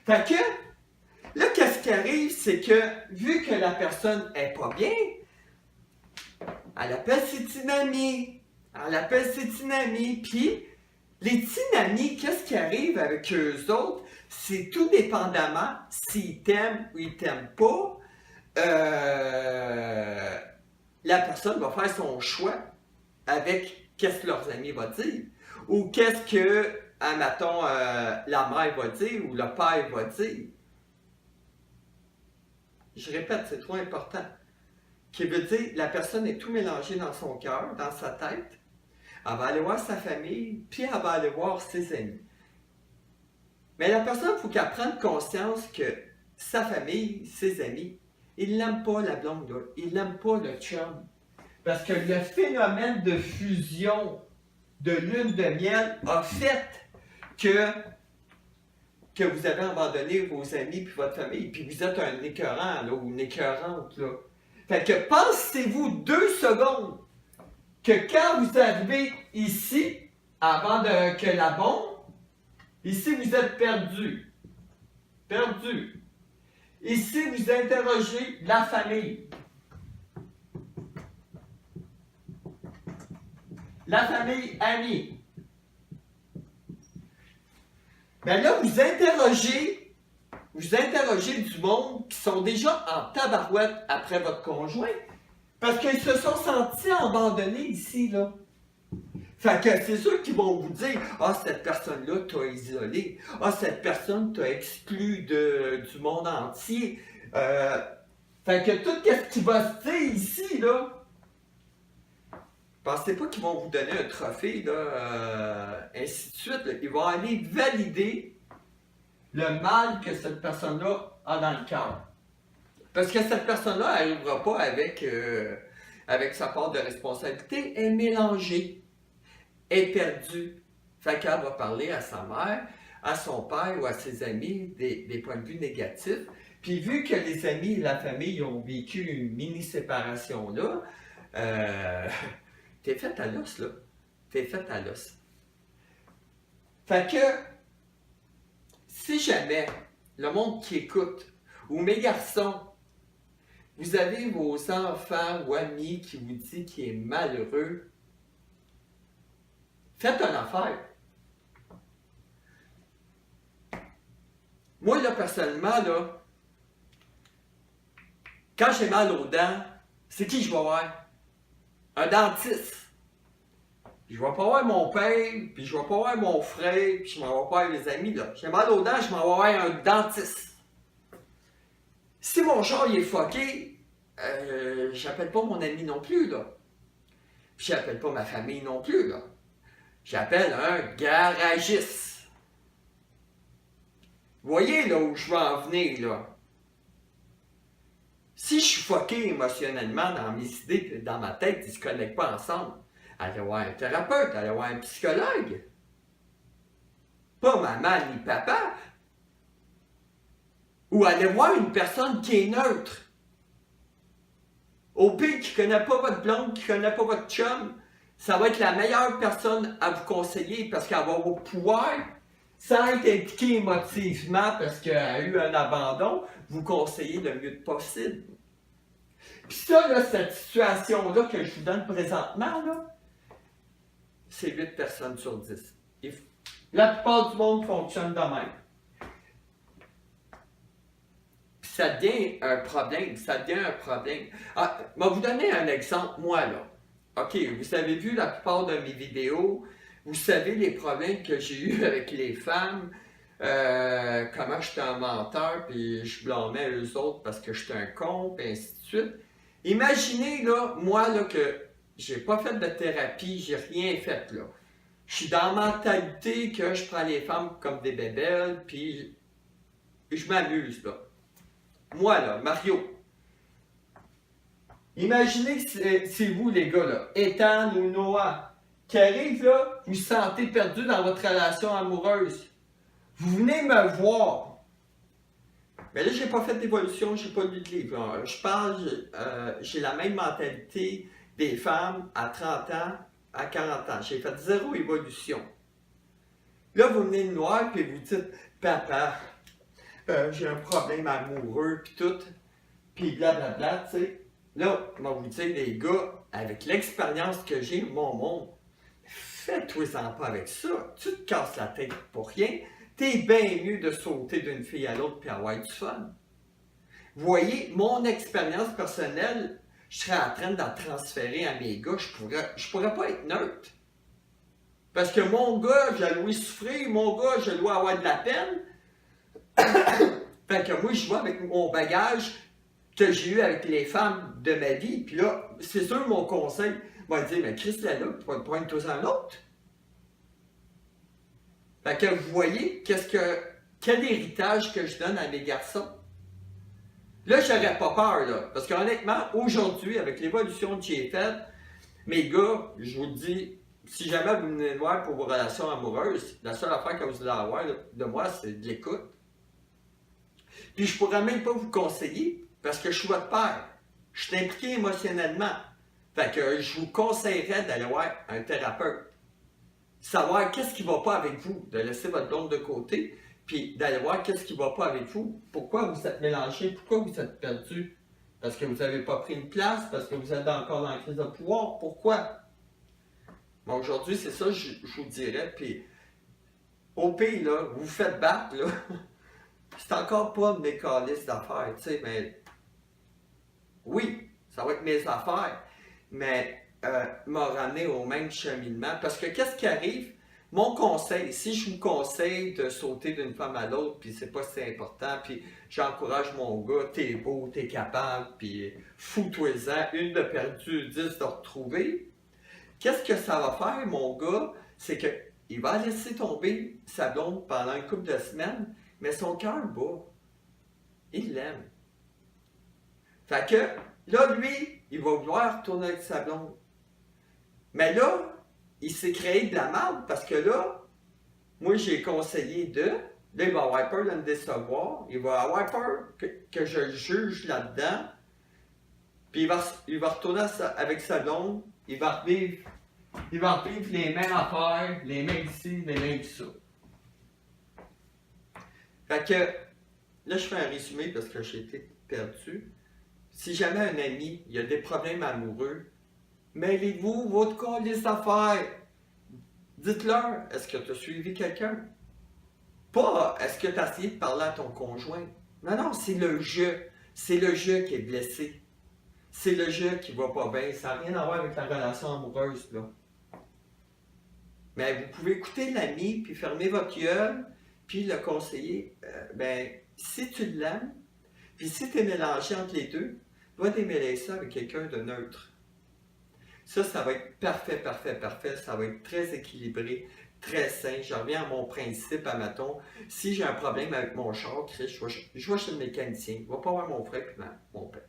Fait que, là, qu'est-ce qui arrive, c'est que, vu que la personne est pas bien, elle appelle ses petits amis. Elle appelle ses petits amis, puis les petits amis, qu'est-ce qui arrive avec eux autres? C'est tout dépendamment s'ils t'aiment ou ils t'aiment pas. La personne va faire son choix avec qu'est-ce que leurs amis vont dire. Ou qu'est-ce que, admettons, la mère va dire ou le père va dire. Je répète, c'est trop important. Qui veut dire, la personne est tout mélangée dans son cœur, dans sa tête. Elle va aller voir sa famille, puis elle va aller voir ses amis. Mais la personne, il faut qu'elle prenne conscience que sa famille, ses amis, ils n'aiment pas la blonde, là. Ils n'aiment pas le chum. Parce que le phénomène de fusion de lune de miel a fait que vous avez abandonné vos amis puis votre famille, puis vous êtes un écœurant, là, ou une écœurante, là. Fait que pensez-vous 2 secondes que quand vous arrivez ici, avant que la bombe, ici vous êtes perdu. Perdu. Ici vous interrogez la famille. La famille amie. Ben là, vous interrogez du monde qui sont déjà en tabarouette après votre conjoint. Parce qu'ils se sont sentis abandonnés ici, là. Fait que c'est sûr qu'ils vont vous dire « Ah, cette personne-là t'a isolé. Ah, cette personne t'a exclu du monde entier. Fait que tout ce qui va se dire ici, là, pensez pas qu'ils vont vous donner un trophée, là, ainsi de suite. Là. Ils vont aller valider le mal que cette personne-là a dans le cœur. Parce que cette personne-là n'arrivera pas avec sa part de responsabilité, elle est mélangée, elle est perdue. Fait qu'elle va parler à sa mère, à son père ou à ses amis des points de vue négatifs. Puis vu que les amis et la famille ont vécu une mini-séparation là, t'es faite à l'os, là. T'es faite à l'os. Fait que, si jamais le monde qui écoute, ou mes garçons, vous avez vos enfants ou amis qui vous disent qu'il est malheureux, faites une affaire. Moi, là, personnellement, là, quand j'ai mal aux dents, c'est qui je vais voir? Un dentiste. Je vais pas voir mon père, puis je vais pas voir mon frère, puis je m'en vais pas voir les amis, là. J'ai mal aux dents, je m'en vais voir un dentiste. Si mon char il est fucké, j'appelle pas mon ami non plus, là. Puis j'appelle pas ma famille non plus, là. J'appelle un garagiste. Vous voyez là où je veux en venir, là. Si je suis fucké émotionnellement dans mes idées et dans ma tête, ils ne se connectent pas ensemble, allez voir un thérapeute, allez voir un psychologue. Pas maman ni papa. Ou allez voir une personne qui est neutre. Au pire, qui ne connaît pas votre blonde, qui ne connaît pas votre chum, ça va être la meilleure personne à vous conseiller parce qu'elle va vous pouvoir, sans être impliquée émotivement parce qu'elle a eu un abandon, vous conseiller le mieux possible. Puis ça, là, cette situation-là que je vous donne présentement, là, c'est 8 personnes sur 10. La plupart du monde fonctionne de même. Puis ça devient un problème, Ah, je vais vous donner un exemple, moi, là. OK, vous avez vu la plupart de mes vidéos, vous savez les problèmes que j'ai eus avec les femmes, comment j'étais un menteur, puis je blâmais eux autres parce que j'étais un con, puis ainsi de suite. Imaginez, là, moi, là, que j'ai pas fait de thérapie, j'ai rien fait, là. Je suis dans la mentalité que je prends les femmes comme des bébelles, puis je m'amuse, là. Moi, là, Mario. Imaginez que c'est vous, les gars, là, Ethan ou Noah, qui arrive, là, vous vous sentez perdu dans votre relation amoureuse. Vous venez me voir. Mais là, j'ai pas fait d'évolution, j'ai pas lu de livre. Je parle, j'ai la même mentalité des femmes à 30 ans, à 40 ans. J'ai fait 0 évolution. Là, vous venez de voir, puis vous dites, papa, j'ai un problème amoureux, puis tout, puis blablabla, tu sais. Là, je vais vous dire, les gars, avec l'expérience que j'ai, mon monde, fais-toi-en pas avec ça. Tu te casses la tête pour rien. T'es bien mieux de sauter d'une fille à l'autre puis avoir du fun. Vous voyez, mon expérience personnelle, je serais en train de la transférer à mes gars, je pourrais pas être neutre. Parce que mon gars, je dois souffrir, mon gars, je dois avoir de la peine. Fait que moi, je vais avec mon bagage que j'ai eu avec les femmes de ma vie. Puis là, c'est sûr, mon conseil va dire, mais Chris, là, tu vas te prendre tous en l'autre. Fait que vous voyez, quel héritage que je donne à mes garçons. Là, j'aurais pas peur, là. Parce qu'honnêtement, aujourd'hui, avec l'évolution que j'ai faite, mes gars, je vous le dis, si jamais vous venez me voir pour vos relations amoureuses, la seule affaire que vous allez avoir de moi, c'est de l'écoute. Puis je pourrais même pas vous conseiller, parce que je suis votre père. Je suis impliqué émotionnellement. Fait que je vous conseillerais d'aller voir un thérapeute. Savoir qu'est-ce qui ne va pas avec vous, de laisser votre blonde de côté, puis d'aller voir qu'est-ce qui ne va pas avec vous. Pourquoi vous êtes mélangé, pourquoi vous êtes perdu. Parce que vous n'avez pas pris une place, parce que vous êtes encore dans la crise de pouvoir. Pourquoi? Bon, aujourd'hui, c'est ça que je vous dirais. Puis, au pays, là, vous vous faites battre, là. C'est encore pas de mes calices d'affaires, tu sais, mais oui, ça va être mes affaires, mais m'a ramené au même cheminement. Parce que qu'est-ce qui arrive? Mon conseil, si je vous conseille de sauter d'une femme à l'autre, puis c'est pas si important, puis j'encourage mon gars, t'es beau, t'es capable, puis fous-toi-en, une de perdue, 10 de retrouver. Qu'est-ce que ça va faire, mon gars? C'est que il va laisser tomber sa blonde pendant une couple de semaines, mais son cœur bat. Il l'aime. Fait que, là, lui, il va vouloir retourner avec sa blonde. Mais là, il s'est créé de la merde parce que là, moi, j'ai conseillé de. Là, il va avoir peur de me décevoir. Il va avoir peur que je le juge là-dedans. Puis il va retourner avec sa blonde. Il va revivre les mêmes affaires, les mêmes ici, les mêmes ça. Fait que, là, je fais un résumé parce que j'ai été perdu. Si jamais un ami, il a des problèmes amoureux, mêlez-vous votre cas des affaires. Dites-leur, est-ce que tu as suivi quelqu'un? Pas, est-ce que tu as essayé de parler à ton conjoint? Non, non, c'est le jeu. C'est le jeu qui est blessé. C'est le jeu qui va pas bien. Ça n'a rien à voir avec la relation amoureuse, là. Mais vous pouvez écouter l'ami, puis fermer votre gueule, puis le conseiller. Ben, si tu l'aimes, puis si tu es mélangé entre les deux, va démêler ça avec quelqu'un de neutre. Ça va être parfait, parfait, parfait. Ça va être très équilibré, très sain. Je reviens à mon principe, à maton. Si j'ai un problème avec mon char, Chris, je vais chez le mécanicien. Je ne vais pas voir mon frère et mon père.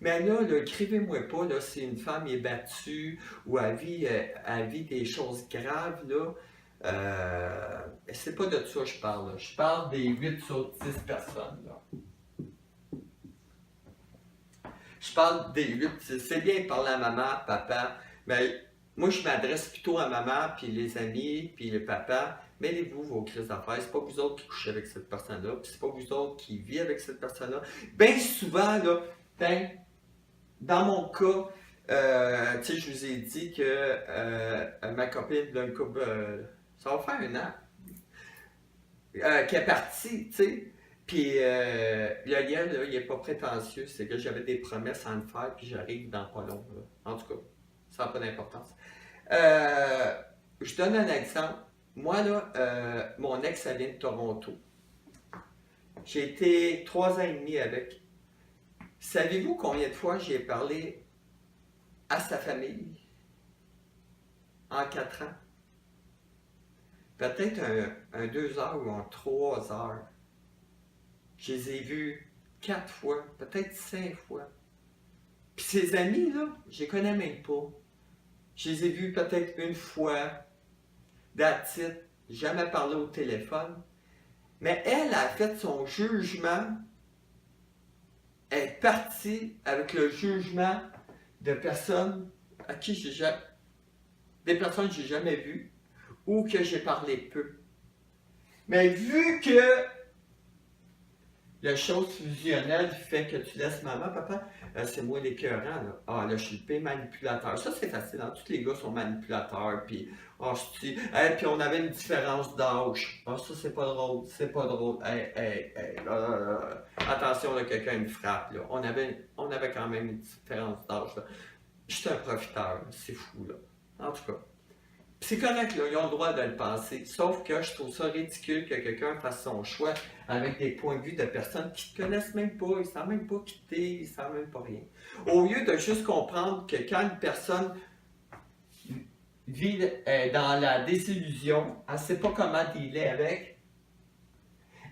Mais là, écrivez-moi pas là, si une femme est battue ou elle vit des choses graves, là. C'est pas de ça que je parle. Là. Je parle des 8 sur 10 personnes. Là. Je parle des 8. C'est bien de parler à maman, papa, mais moi, je m'adresse plutôt à maman, puis les amis, puis le papa. Mêlez-vous vos crises d'affaires. C'est pas vous autres qui couchez avec cette personne-là, puis c'est pas vous autres qui vivez avec cette personne-là. Bien souvent, là, dans mon cas, tu sais, je vous ai dit que ma copine d'un couple, ça va faire un an, qui est partie, tu sais. Puis le lien, là, il n'est pas prétentieux, c'est que j'avais des promesses à me faire, puis j'arrive dans pas long. Là. En tout cas, ça n'a pas d'importance. Je donne un exemple. Moi, là, mon ex, elle vient de Toronto. J'ai été 3 ans et demi avec. Savez-vous combien de fois j'ai parlé à sa famille en 4 ans? Peut-être un 2 heures ou un 3 heures. Je les ai vus 4 fois, peut-être 5 fois. Puis ses amis, là, je les connais même pas. Je les ai vus peut-être une fois, that's it, jamais parlé au téléphone. Mais elle a fait son jugement. Elle est partie avec le jugement de personnes à qui des personnes que j'ai jamais vues ou que j'ai parlé peu. Mais vu que la chose fusionnelle fait que tu laisses maman, papa, c'est moi l'écœurant, là. Ah, là, je suis le pire manipulateur. Ça, c'est facile, hein? Tous les gars sont manipulateurs, puis, ah, je dis, hey, puis on avait une différence d'âge. Ah, ça, c'est pas drôle, c'est pas drôle. Hey, hey, hey, là, là, là. Attention, là, quelqu'un me frappe, là. On avait quand même une différence d'âge, là. Je suis un profiteur, c'est fou, là. En tout cas. C'est correct, là, ils ont le droit de le penser. Sauf que je trouve ça ridicule que quelqu'un fasse son choix avec des points de vue de personnes qui ne te connaissent même pas, ils ne savent même pas qui t'es, ils ne savent même pas rien. Au lieu de juste comprendre que quand une personne vit dans la désillusion, elle ne sait pas comment dealer avec,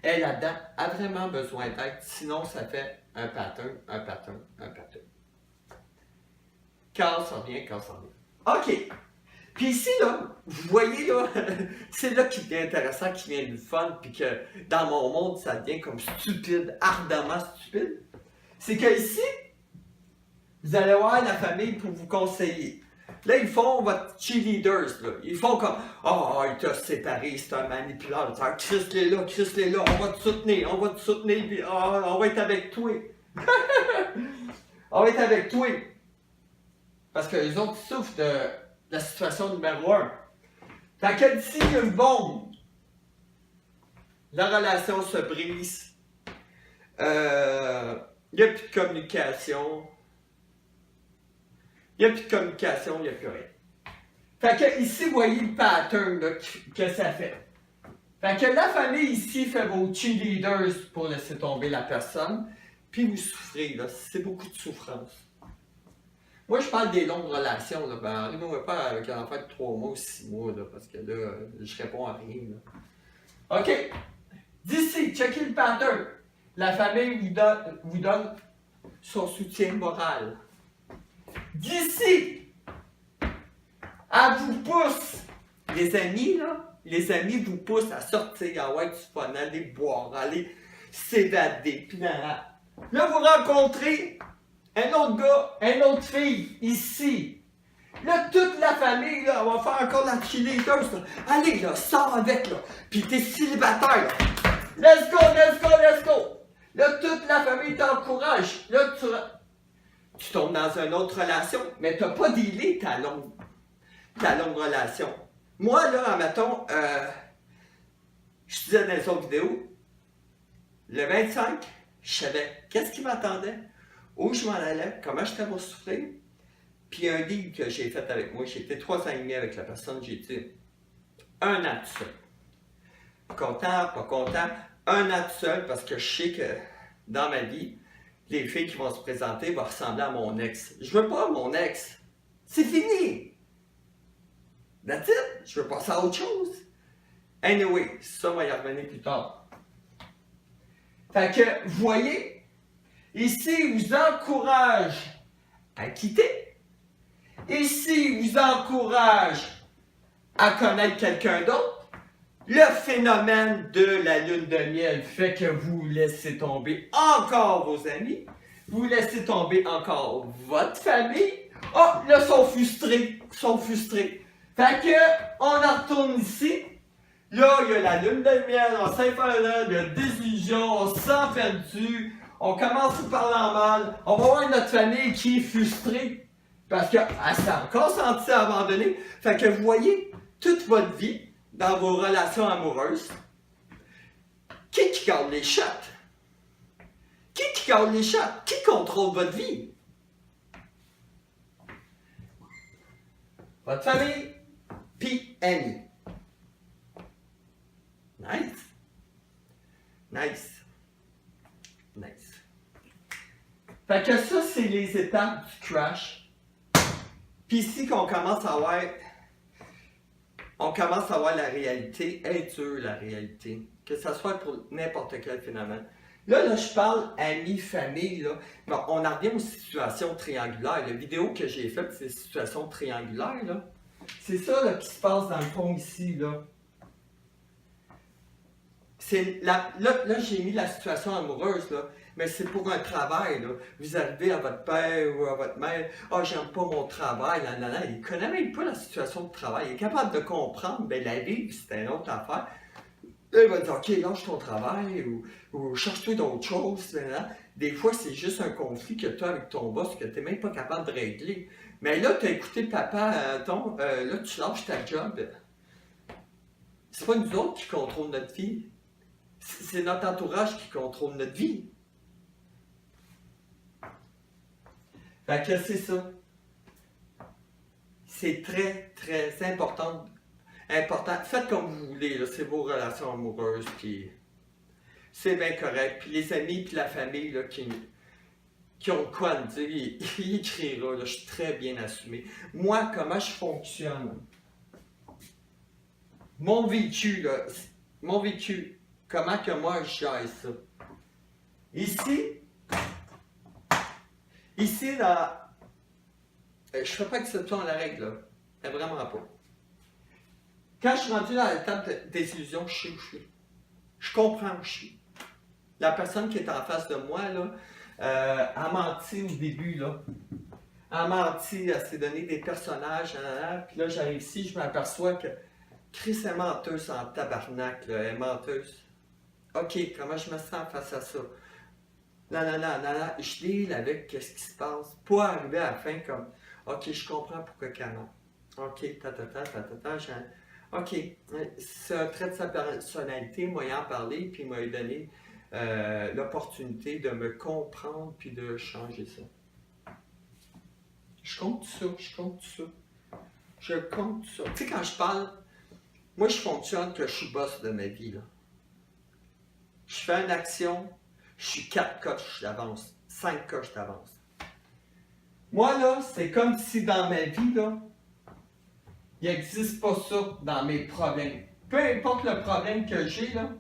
elle a vraiment besoin d'aide, sinon ça fait un pattern, un pattern, un pattern. Quand ça revient, quand ça revient. OK. Puis ici, là, vous voyez, là, c'est là qui devient intéressant, qui devient du fun, puis que dans mon monde, ça devient comme stupide, ardemment stupide. C'est que ici, vous allez voir la famille pour vous conseiller. Là, ils font votre cheerleaders, là. Ils font comme, oh, il t'a séparé, c'est un manipulateur. Chris-les là, on va te soutenir, puis oh, on va être avec toi. On va être avec toi. Parce que les autres souffrent de la situation numéro 1. Fait que d'ici, il y a une bombe. La relation se brise. Il n'y a plus de communication. Il n'y a plus de communication, il n'y a plus rien. Fait que ici, vous voyez le pattern là, que ça fait. Fait que la famille ici fait vos cheerleaders pour laisser tomber la personne. Puis vous souffrez, là. C'est beaucoup de souffrance. Moi, je parle des longues relations, là. Ben, arrivez-moi pas avec un enfant de 3 mois ou 6 mois, là, parce que là, je réponds à rien, là. OK. D'ici, checkez le pattern. La famille vous donne son soutien moral. D'ici, elle vous pousse. Les amis, là, les amis vous poussent à sortir, à avoir du fun, à aller boire, à aller s'évader, puis là, vous rencontrez un autre gars, une autre fille, ici. Là, toute la famille, là, on va faire encore la cheerleader, là. Allez, là, sors avec, là. Puis t'es célibataire, là. Let's go, let's go, let's go. Là, toute la famille t'encourage. Là, tu tombes dans une autre relation, mais t'as pas dealé ta longue relation. Moi, là, admettons, je disais dans les autres vidéos, le 25, je savais qu'est-ce qui m'attendait, où je m'en allais, comment je t'avais souffrir. Puis un deal que j'ai fait avec moi, j'ai été 3 ans et demi avec la personne, j'ai été 1 an tout seul. Content, pas content, 1 an tout seul parce que je sais que dans ma vie, les filles qui vont se présenter vont ressembler à mon ex. Je veux pas mon ex. C'est fini. That's it. Je veux passer à autre chose. Anyway, ça, on va y revenir plus tard. Fait que, vous voyez, ici, il vous encourage à quitter. Ici, il vous encourage à connaître quelqu'un d'autre. Le phénomène de la lune de miel fait que vous laissez tomber encore vos amis. Vous laissez tomber encore votre famille. Oh, là, ils sont frustrés. Fait que, on en retourne ici. Là, il y a la lune de miel, on s'infernal, il y a désillusion, on se sent perdu, on commence à parler en mal, on va voir notre famille qui est frustrée parce qu'elle s'est encore sentie abandonnée. Fait que vous voyez, toute votre vie, dans vos relations amoureuses, qui garde les shots? Qui garde les shots? Qui contrôle votre vie? Votre famille, puis amis. Nice. Nice. Nice. Fait que ça, c'est les étapes du crash. Puis ici qu'on commence à voir... On commence à voir la réalité. Elle est dure, la réalité. Que ce soit pour n'importe quel phénomène. Là, je parle amis, famille, là. Bon, on en revient aux situations triangulaires. La vidéo que j'ai faite, c'est des situations triangulaires, là. C'est ça, là, qui se passe dans le fond ici, là. Là, j'ai mis la situation amoureuse, là, mais c'est pour un travail, là. Vous arrivez à votre père ou à votre mère, « Ah, j'aime pas mon travail, là, là, là. » Il connaît même pas la situation de travail. Il est capable de comprendre, mais la vie, c'est une autre affaire. Là, il va dire, OK, lâche ton travail ou cherche-toi d'autres choses. Là. Des fois, c'est juste un conflit que tu as avec ton boss que tu n'es même pas capable de régler. Mais là, tu as écouté papa, là, tu lâches ta job. C'est pas nous autres qui contrôlent notre vie. C'est notre entourage qui contrôle notre vie. Fait que c'est ça. C'est très, très important. Faites comme vous voulez, là, c'est vos relations amoureuses, puis c'est bien correct. Puis les amis, puis la famille là, qui ont quoi à me dire, ils écriront, là, je suis très bien assumé. Moi, comment je fonctionne? Mon vécu, là, mon vécu, comment que moi je gère ça? Ici, là, je ne fais pas exception à la règle, là. Mais vraiment pas. Quand je suis rendu dans l'étape de désillusion, je sais où je suis. Je comprends où je suis. La personne qui est en face de moi, là, a menti au début, là. A menti, elle s'est donné des personnages, puis là, j'arrive ici, je m'aperçois que Chris est menteuse en tabarnak, là, elle est menteuse. OK, comment je me sens face à ça? Non, non, non, non, non, je deal avec ce qui se passe. Pas arriver à la fin comme, OK, je comprends pourquoi qu'elle ment. OK, OK, c'est un trait de sa personnalité, moi y en parler, puis il m'a donné l'opportunité de me comprendre puis de changer ça. Je compte ça, je compte ça. Je compte ça. Tu sais, quand je parle, moi je fonctionne que je suis boss de ma vie, là. Je fais une action, je suis 4 coches d'avance, 5 coches d'avance. Moi, là, c'est comme si dans ma vie, là, il n'existe pas ça dans mes problèmes. Peu importe le problème que j'ai, là,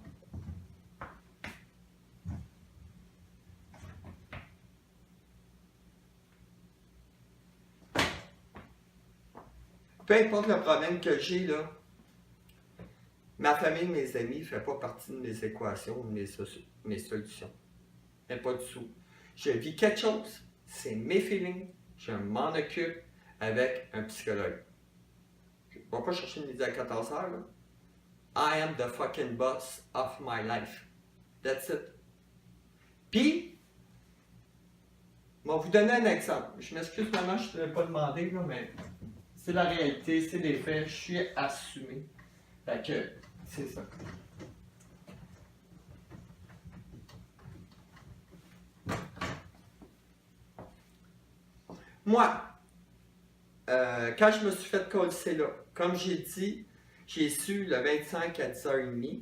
peu importe le problème que j'ai, là, ma famille, mes amis ne font pas partie de mes équations, de mes solutions. Mais pas du tout. Je vis quelque chose, c'est mes feelings, je m'en occupe avec un psychologue. Je ne vais pas chercher midi à 14 heures, là. I am the fucking boss of my life. That's it. Puis, je vais vous donner un exemple. Je m'excuse maman, je ne te l'ai pas demandé, là, mais c'est la réalité, c'est des faits, je suis assumé. Fait que, c'est ça. Moi, quand je me suis fait coller là, comme j'ai dit, j'ai su le 25 à 10h30.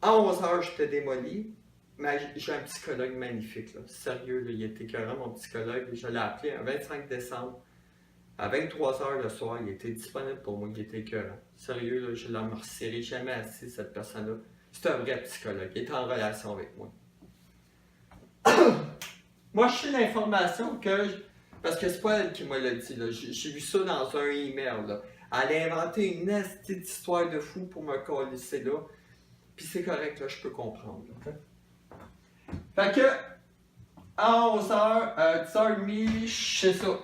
À 11h, j'étais démoli, mais j'ai un psychologue magnifique. Là. Sérieux, là, il était écœurant, mon psychologue. Je l'ai appelé un 25 décembre. À 23h le soir, il était disponible pour moi, il était écœurant. Sérieux, là, je ne l'ai resserré jamais assez, cette personne-là. C'est un vrai psychologue, il est en relation avec moi. Moi, je sais l'information parce que c'est pas elle qui m'a dit, là. J'ai vu ça dans un email, là. Elle a inventé une petite histoire de fou pour me coller là. Puis c'est correct, là, je peux comprendre. Là. Fait que, à 11h, 10h30, je sais ça.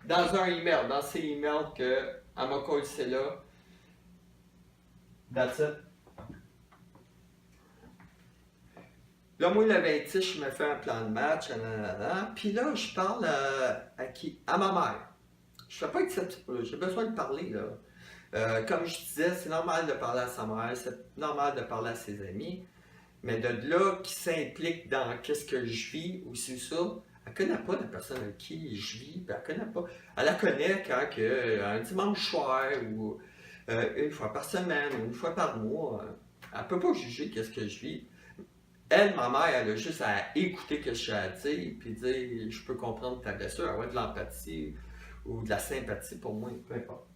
Dans un email, dans ces emails qu'elle m'a collé là. That's it. Là, moi, le 26, je me fais un plan de match, puis là, je parle à qui? À ma mère. Je fais pas exception, j'ai besoin de parler, là. Comme je disais, c'est normal de parler à sa mère, c'est normal de parler à ses amis, mais de là, qui s'implique dans qu'est-ce que je vis ou c'est ça, elle connaît pas la personne avec qui je vis, elle connaît pas. Elle la connaît quand un dimanche soir ou une fois par semaine ou une fois par mois, elle peut pas juger qu'est-ce que je vis. Elle, ma mère, elle a juste à écouter ce que j'ai à dire, puis dire, je peux comprendre ta blessure, avoir de l'empathie ou de la sympathie pour moi, peu importe.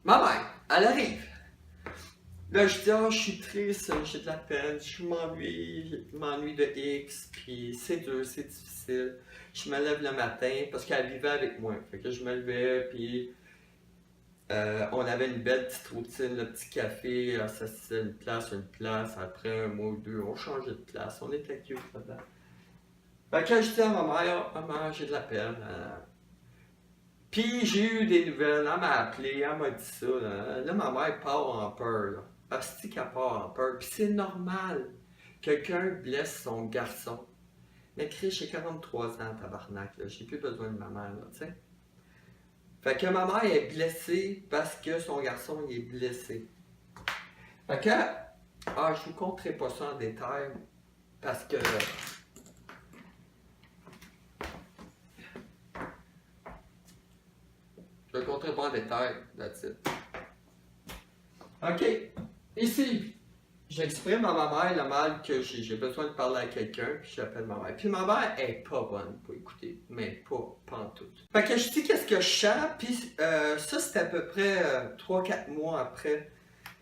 Ma mère, elle arrive. Là, je dis, je suis triste, j'ai de la peine, je m'ennuie de X, puis c'est dur, c'est difficile. Je me lève le matin parce qu'elle vivait avec moi. Fait que je me levais, puis on avait une belle petite routine, le petit café, ça s'assisait une place. Après un mois ou deux, on changeait de place. On était cute là-dedans. Fait que je dis à ma mère, maman, j'ai de la peine. Puis j'ai eu des nouvelles, elle m'a appelé, elle m'a dit ça. Là, ma mère part en peur. Là. Parce qu'elle part en peur. Puis c'est normal. Quelqu'un blesse son garçon. Mais Chris, j'ai 43 ans, tabarnak. J'ai plus besoin de ma mère, là, tu sais. Fait que ma mère est blessée parce que son garçon il est blessé. Fait que, je vous conterai pas ça en détail parce que je le conterai pas en détail, that's it. Ok, ici, j'exprime à ma mère le mal que j'ai besoin de parler à quelqu'un, puis j'appelle ma mère. Puis ma mère est pas bonne pour écouter, mais pas pantoute. Fait que je dis qu'est-ce que je sens, puis ça c'était à peu près 3-4 mois après.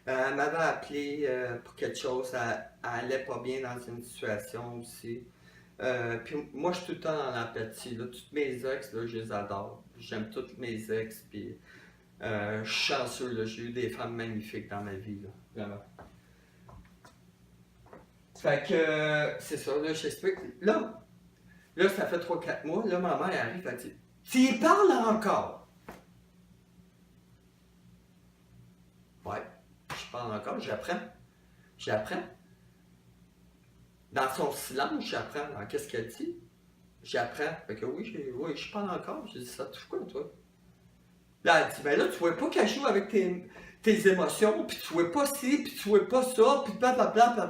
Elle m'avait appelé pour quelque chose, elle allait pas bien dans une situation aussi. Puis moi, je suis tout le temps dans l'empathie. Toutes mes ex, là, je les adore. J'aime toutes mes ex, puis je suis chanceux. Là, j'ai eu des femmes magnifiques dans ma vie. Là, vraiment. Fait que c'est ça, là, j'explique. Là, ça fait 3-4 mois. Là, ma mère arrive, elle dit tu y parles encore? Ouais, je parle encore, j'apprends. J'apprends. Dans son silence, j'apprends. Alors, qu'est-ce qu'elle dit? J'apprends. Fait que oui, je parle encore. J'ai dit, ça te fout quoi, toi? Là, elle dit, ben là, tu vois pas qu'elle joue avec tes émotions, puis tu vois pas ci, puis tu vois pas ça, puis blablabla.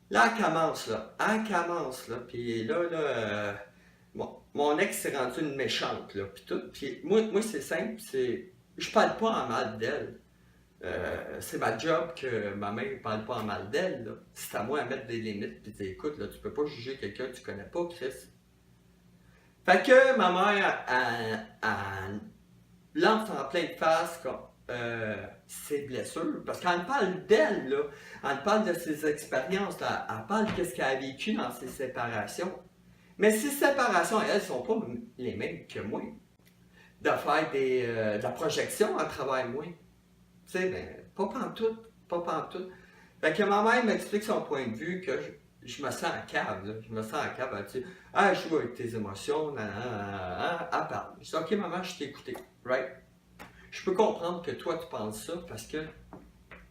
Là, elle commence, là. Elle commence, là. Puis là, mon ex s'est rendu une méchante, là. Puis tout. Puis moi c'est simple, je parle pas en mal d'elle. C'est ma job que ma mère ne parle pas en mal d'elle. Là. C'est à moi à mettre des limites et dire écoute, là, tu peux pas juger quelqu'un que tu connais pas, Chris. Fait que ma mère lance en pleine face ses blessures. Parce qu'elle parle d'elle, là. Elle parle de ses expériences, là. Elle parle de ce qu'elle a vécu dans ses séparations. Mais ces séparations, elles, sont pas les mêmes que moi. De faire de la projection à travers moi. Tu sais, ben, pas pantoute, pas pantoute. Fait que ma mère m'explique son point de vue que je me sens en cave, là. Je me sens en cave, elle dit je joue avec tes émotions, elle parle. Je dis, ok, maman, je t'ai écouté, right? Je peux comprendre que toi, tu penses ça parce que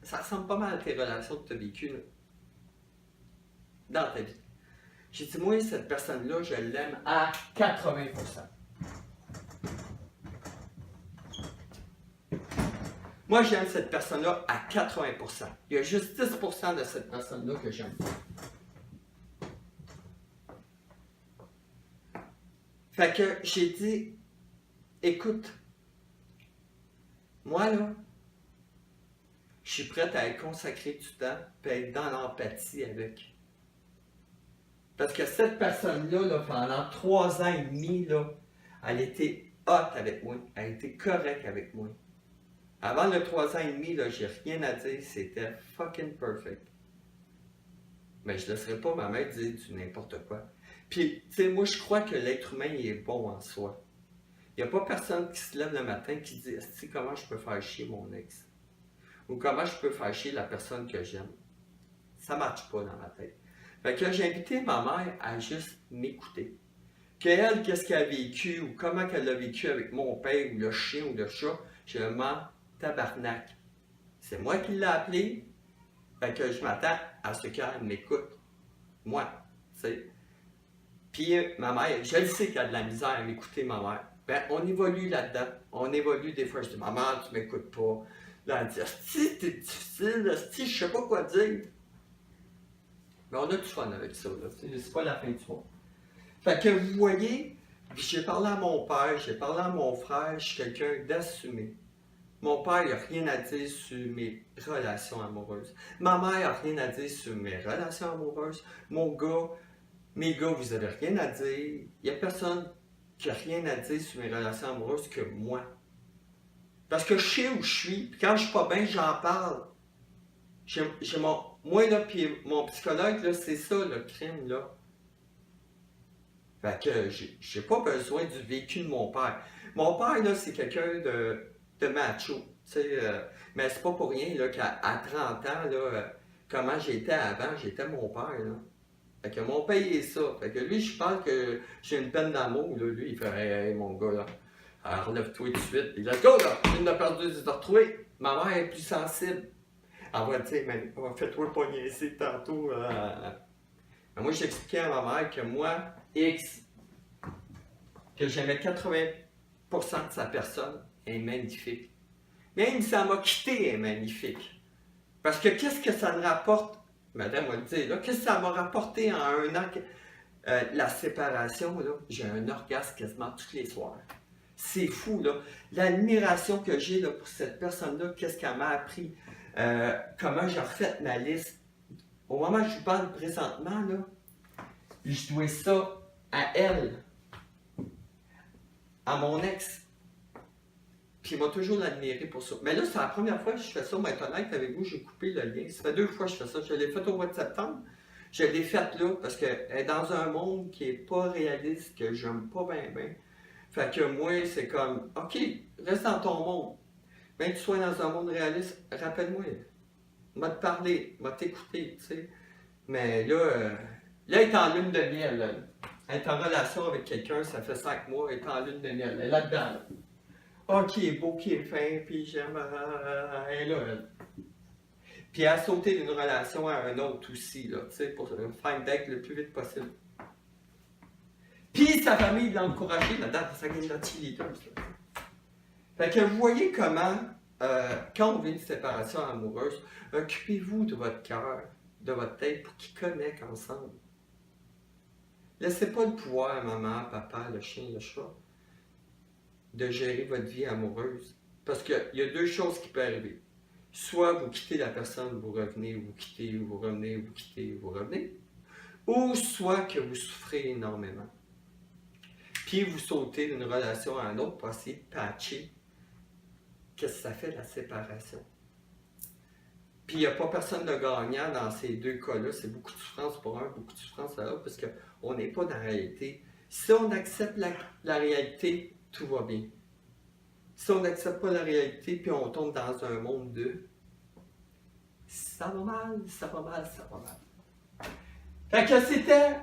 ça ressemble pas mal à tes relations que tu as vécues là, dans ta vie. J'ai dit, moi, cette personne-là, je l'aime à 80%. Moi, j'aime cette personne-là à 80%. Il y a juste 10% de cette personne-là que j'aime. Fait que j'ai dit, écoute, moi là, je suis prête à être consacré du temps et être dans l'empathie avec. Parce que cette personne-là, là, pendant 3 ans et demi, là, elle était hot avec moi, elle était correcte avec moi. Avant le 3 ans et demi, là, j'ai rien à dire, c'était fucking perfect. Mais je ne laisserai pas ma mère dire du n'importe quoi. Puis, tu sais, moi, je crois que l'être humain, il est bon en soi. Il n'y a pas personne qui se lève le matin qui dit « comment je peux faire chier mon ex? » Ou « comment je peux faire chier la personne que j'aime? » Ça ne marche pas dans ma tête. Fait que j'ai invité ma mère à juste m'écouter. Qu'elle, qu'est-ce qu'elle a vécu, ou comment elle a vécu avec mon père, ou le chien, ou le chat, je m'en tabarnak. C'est moi qui l'ai appelé, fait que je m'attends à ce qu'elle m'écoute. Moi, tu sais. Puis ma mère, je le sais qu'elle a de la misère à m'écouter, ma mère. Ben, on évolue là-dedans. On évolue des fois. Je dis, maman, tu m'écoutes pas. Là, elle dit, si t'es difficile, si je sais pas quoi dire. Mais on a du fun avec ça, là. C'est pas la fin du monde. Fait que vous voyez, j'ai parlé à mon père, j'ai parlé à mon frère, je suis quelqu'un d'assumé. Mon père n'a rien à dire sur mes relations amoureuses. Ma mère n'a rien à dire sur mes relations amoureuses. Mes gars, vous n'avez rien à dire. Il n'y a personne qui n'a rien à dire sur mes relations amoureuses que moi. Parce que je sais où je suis. Puis quand je suis pas bien, j'en parle. Moi, là, puis mon psychologue, là, c'est ça, le crime, là. Fait que j'ai pas besoin du vécu de mon père. Mon père, là, c'est quelqu'un de macho. Mais c'est pas pour rien là, qu'à 30 ans, là, comment j'étais avant, j'étais mon père. Là. Fait que mon paye ça. Fait que lui, je pense que j'ai une peine d'amour, là. Lui, il fait hey, mon gars, là. Alors, relève-toi tout de suite. Puis, let's go, là. Une de perdu, de te retrouver. Ma mère est plus sensible. Elle va dire, mais fais-toi pas niaiser tantôt. Mais moi, j'expliquais à ma mère que moi, X, que j'aimais 80% de sa personne, est magnifique. Même si ça m'a quitté, elle est magnifique. Parce que qu'est-ce que ça me rapporte? Madame va le dire, là, qu'est-ce que ça m'a rapporté en un an? La séparation, là, j'ai un orgasme quasiment tous les soirs. C'est fou, là. L'admiration que j'ai là, pour cette personne-là, qu'est-ce qu'elle m'a appris, comment j'ai refait ma liste. Au moment où je vous parle présentement, là, je dois ça à elle, à mon ex. Puis il m'a toujours l'admiré pour ça. Mais là, c'est la première fois que je fais ça, pour être honnête avec vous, j'ai coupé le lien. Ça fait 2 fois que je fais ça. Je l'ai fait au mois de septembre. Je l'ai fait là parce qu'elle est dans un monde qui n'est pas réaliste, que j'aime pas bien. Fait que moi, c'est comme, OK, reste dans ton monde. Même que tu sois dans un monde réaliste, rappelle-moi. M'a te parler, m'a t'écouter, tu sais. Mais là, là, elle est en lune de miel. Là. Elle est en relation avec quelqu'un, ça fait 5 mois, elle est en lune de miel. Elle est là-dedans. Là. Ah, qui est beau, qui est fin, puis j'aime. Elle est là, elle. Puis elle a sauté d'une relation à un autre aussi, là, tu sais, pour faire une date le plus vite possible. Puis sa famille l'a encouragé là-dedans, ça gagne la cheerleader. Fait que vous voyez comment, quand on vit une séparation amoureuse, occupez-vous de votre cœur, de votre tête pour qu'ils connectent ensemble. Laissez pas le pouvoir à maman, papa, le chien, le chat, de gérer votre vie amoureuse. Parce qu'il y a 2 choses qui peuvent arriver. Soit vous quittez la personne, vous revenez, vous quittez, vous revenez, vous quittez, vous revenez. Ou soit que vous souffrez énormément. Puis vous sautez d'une relation à une autre pour essayer de patcher. Qu'est-ce que ça fait la séparation? Puis il n'y a pas personne de gagnant dans ces 2 cas-là. C'est beaucoup de souffrance pour un, beaucoup de souffrance pour l'autre, parce qu'on n'est pas dans la réalité. Si on accepte la réalité, tout va bien. Si on n'accepte pas la réalité, puis on tombe dans un monde de ça va mal, ça va mal, ça va mal. Fait que c'était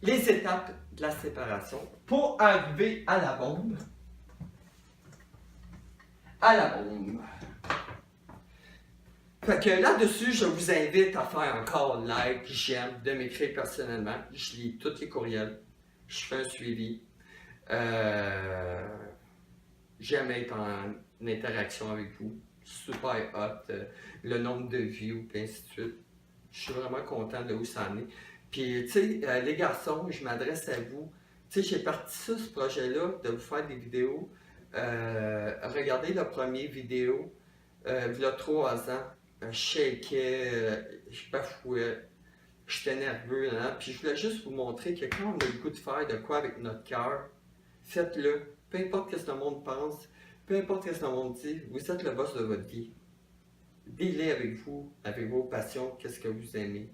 les étapes de la séparation pour arriver à la bombe. À la bombe. Fait que là-dessus, je vous invite à faire encore like, j'aime, de m'écrire personnellement. Je lis tous les courriels. Je fais un suivi. J'aime être en interaction avec vous. Super hot. Le nombre de views, et ainsi de suite. Je suis vraiment content de où ça en est. Puis, tu sais, les garçons, je m'adresse à vous. Tu sais, j'ai parti ça, ce projet-là, de vous faire des vidéos. Regardez la première vidéo, il y a 3 ans. Je shakeais, je bafouais, j'étais nerveux. Hein? Puis je voulais juste vous montrer que quand on a le goût de faire de quoi avec notre cœur, faites-le. Peu importe ce que le monde pense, peu importe ce que le monde dit, vous êtes le boss de votre vie. Dealez avec vous, avec vos passions, qu'est-ce que vous aimez.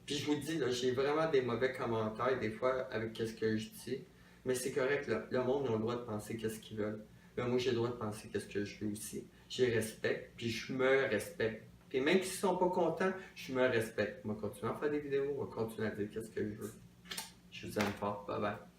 Puis je vous dis, là, j'ai vraiment des mauvais commentaires des fois avec ce que je dis, mais c'est correct, là. Le monde a le droit de penser qu'est-ce qu'ils veulent. Mais moi, j'ai le droit de penser qu'est-ce que je veux aussi. Je les respecte, puis je me respecte. Puis même s'ils ne sont pas contents, je me respecte. On va continuer à faire des vidéos, on va continuer à dire qu'est-ce que je veux. Je vous aime fort, bye bye.